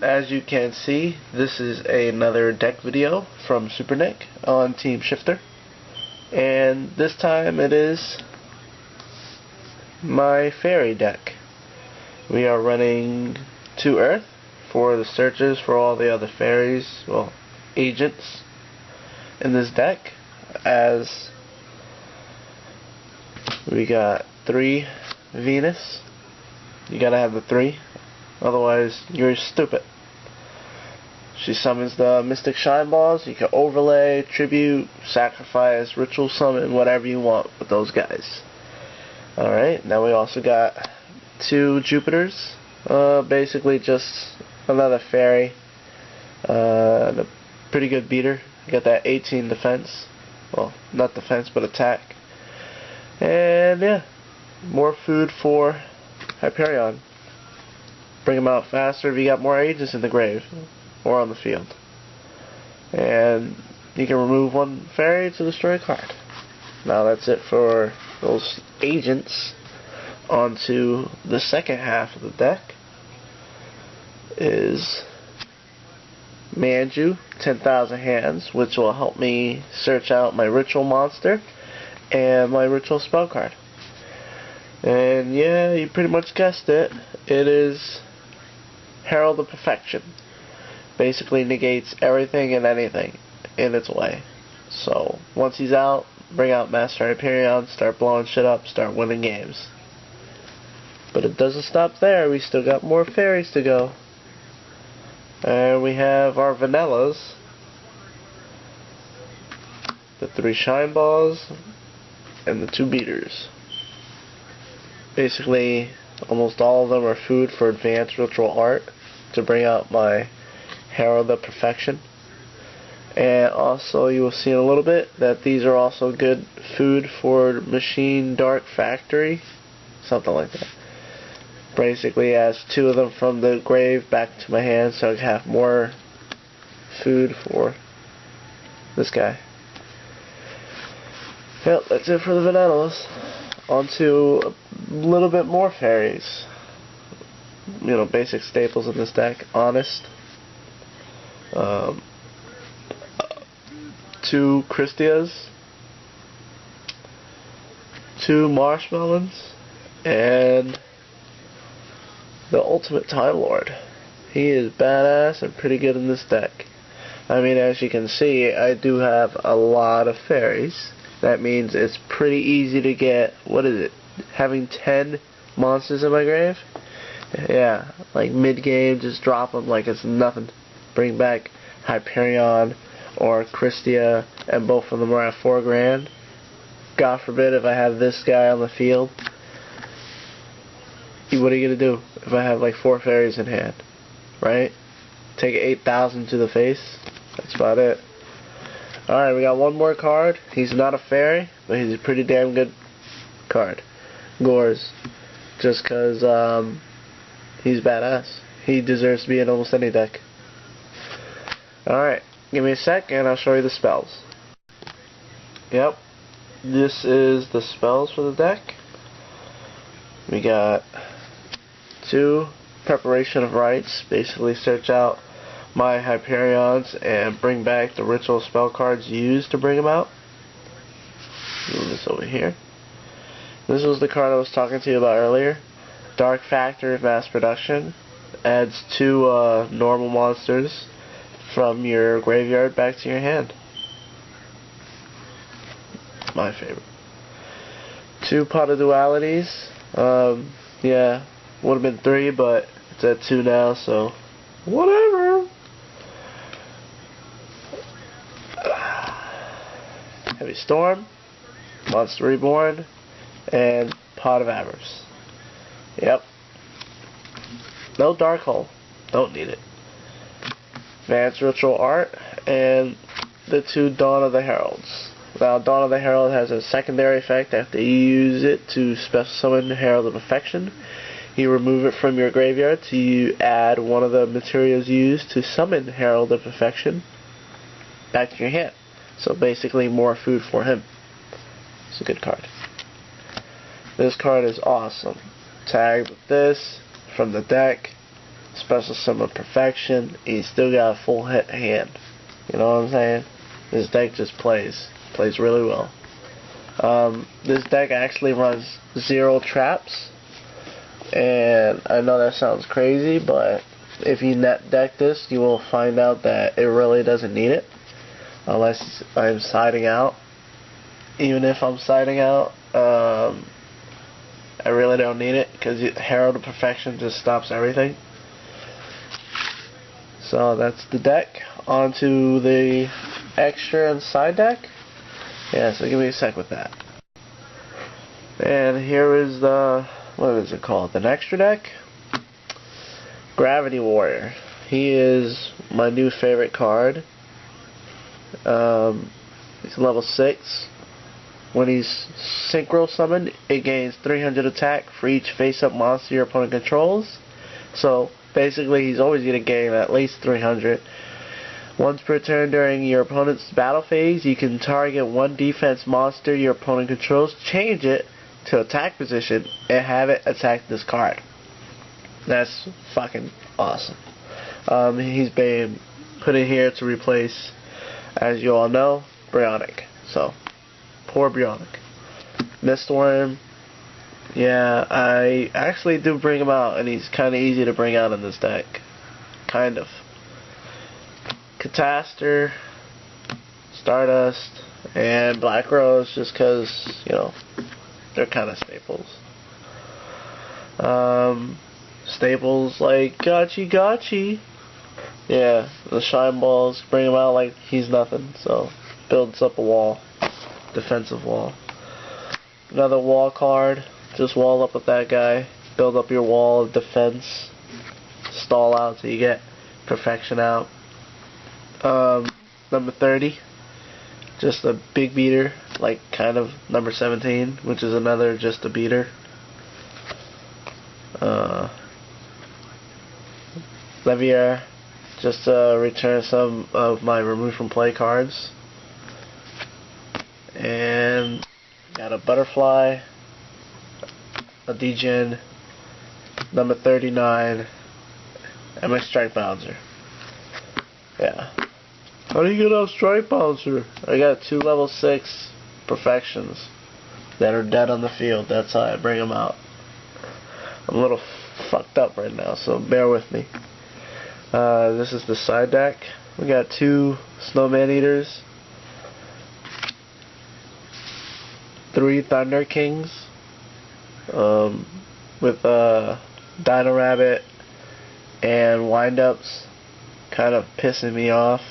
as you can see, this is another deck video from Super Nick on Team Shifter, and this time it is my fairy deck. We are running 2 Earth for the searches for all the other fairies, well, agents in this deck, as we got 3 Venus. You gotta have the 3, otherwise you're stupid. She summons the Mystic Shine Balls. You can overlay, tribute, sacrifice, ritual summon, whatever you want with those guys. Alright, now we also got 2 Jupiters. Basically just another fairy. And a pretty good beater. You got that 18 defense. Well, not defense, but attack. And yeah, more food for Hyperion. Bring them out faster if you got more agents in the grave or on the field. And you can remove 1 fairy to destroy a card. Now that's it for those agents. On to the second half of the deck is Manju, 10,000 hands, which will help me search out my ritual monster and my ritual spell card. And yeah, you pretty much guessed it. It is Herald of Perfection. Basically negates everything and anything in its way. So once he's out, bring out Master Hyperion, start blowing shit up, start winning games. But it doesn't stop there. We still got more fairies to go. And we have our vanillas, the 3 shine balls, and the 2 beaters. Basically, almost all of them are food for advanced ritual art to bring out my Herald of Perfection. And also, you will see in a little bit that these are also good food for Machine Dark Factory, something like that. Basically, adds 2 of them from the grave back to my hand, so I can have more food for this guy. Yep, that's it for the vanillas. On to a little bit more fairies. You know, basic staples in this deck. Honest. 2 Christias. 2 Marshmallows. And the Ultimate Time Lord. He is badass and pretty good in this deck. I mean, as you can see, I do have a lot of fairies. That means it's pretty easy to get, what is it, having 10 monsters in my grave? Yeah, like mid-game, just drop them like it's nothing. Bring back Hyperion or Christia, and both of them are at 4 grand. God forbid if I have this guy on the field. What are you going to do if I have like 4 fairies in hand? Right? Take 8,000 to the face. That's about it. Alright, we got 1 more card. He's not a fairy, but he's a pretty damn good card. Gores. Just because he's badass. He deserves to be in almost any deck. Alright, give me a sec and I'll show you the spells. Yep, this is the spells for the deck. We got 2 Preparation of Rites. Basically search out my Hyperions and bring back the ritual spell cards used to bring them out. Move this over here. This was the card I was talking to you about earlier. Dark Factory of Mass Production. Adds 2 normal monsters from your graveyard back to your hand. My favorite. 2 Pot of Dualities. Yeah, would have been 3, but it's at 2 now, so whatever. Heavy Storm, Monster Reborn, and Pot of Avarice. Yep. No Dark Hole. Don't need it. Advanced Ritual Art, and the 2 Dawn of the Heralds. Now, Dawn of the Herald has a secondary effect after you use it to special summon Herald of Perfection. You remove it from your graveyard to add one of the materials used to summon Herald of Perfection back to your hand. So basically more food for him. It's a good card. This card is awesome. Tagged with this from the deck. special summon perfection. He's still got a full hand. You know what I'm saying? This deck just plays really well. This deck actually runs 0 traps, and I know that sounds crazy, but if you net deck this, you will find out that it really doesn't need it, unless I'm siding out. Even if I'm siding out, I really don't need it, because Herald of Perfection just stops everything. So that's the deck. On to the extra and side deck. Yeah, so give me a sec with that. And here is the, what is it called? An extra deck? Gravity Warrior. He is my new favorite card. He's level 6. When he's synchro summoned, it gains 300 attack for each face-up monster your opponent controls. So basically, he's always going to gain at least 300. Once per turn during your opponent's battle phase, you can target one defense monster your opponent controls, change it to attack position, and have it attack this card. That's fucking awesome. He's been put in here to replace, as you all know, Bionic. So, poor Bionic. Mistworm. Yeah, I actually do bring him out, and he's kind of easy to bring out in this deck. Kind of. Catastor, Stardust, and Black Rose, just because, you know, they're kind of staples. Staples like Gotchi. Yeah, the Shine Balls, bring him out like he's nothing, so builds up a wall. Defensive wall. Another wall card, just wall up with that guy, build up your wall of defense, stall out till you get perfection out. Number 30, just a big beater, like kind of number 17, which is another just a beater. Levier, just to return some of my remove from play cards. And got a Butterfly, a Degen, number 39, and my Strike Bouncer. Yeah. How do you get off Strike Bouncer? I got 2 level 6 perfections that are dead on the field. That's how I bring them out. I'm a little fucked up right now, so bear with me. This is the side deck. We got 2 Snowman Eaters, 3 Thunder Kings, with Dino Rabbit and Windups kind of pissing me off.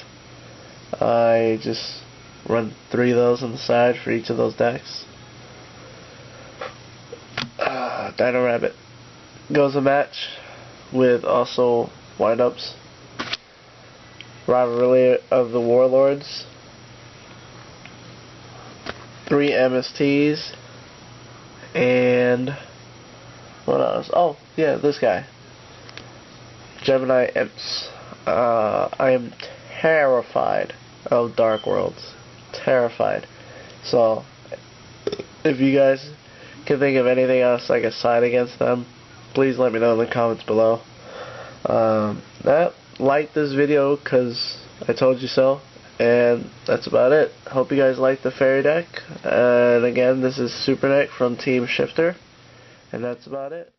I just run 3 of those on the side for each of those decks. Dino Rabbit goes a match with also Windups. Rivalry of the Warlords. 3 MSTs. And what else? Oh, yeah, this guy. Gemini Imps. I am terrified of Dark Worlds. Terrified. So, if you guys can think of anything else I can side against them, please let me know in the comments below. Like this video because I told you so, and that's about it. Hope you guys like the fairy deck, and again, this is Super Nick from Team Shifter, and that's about it.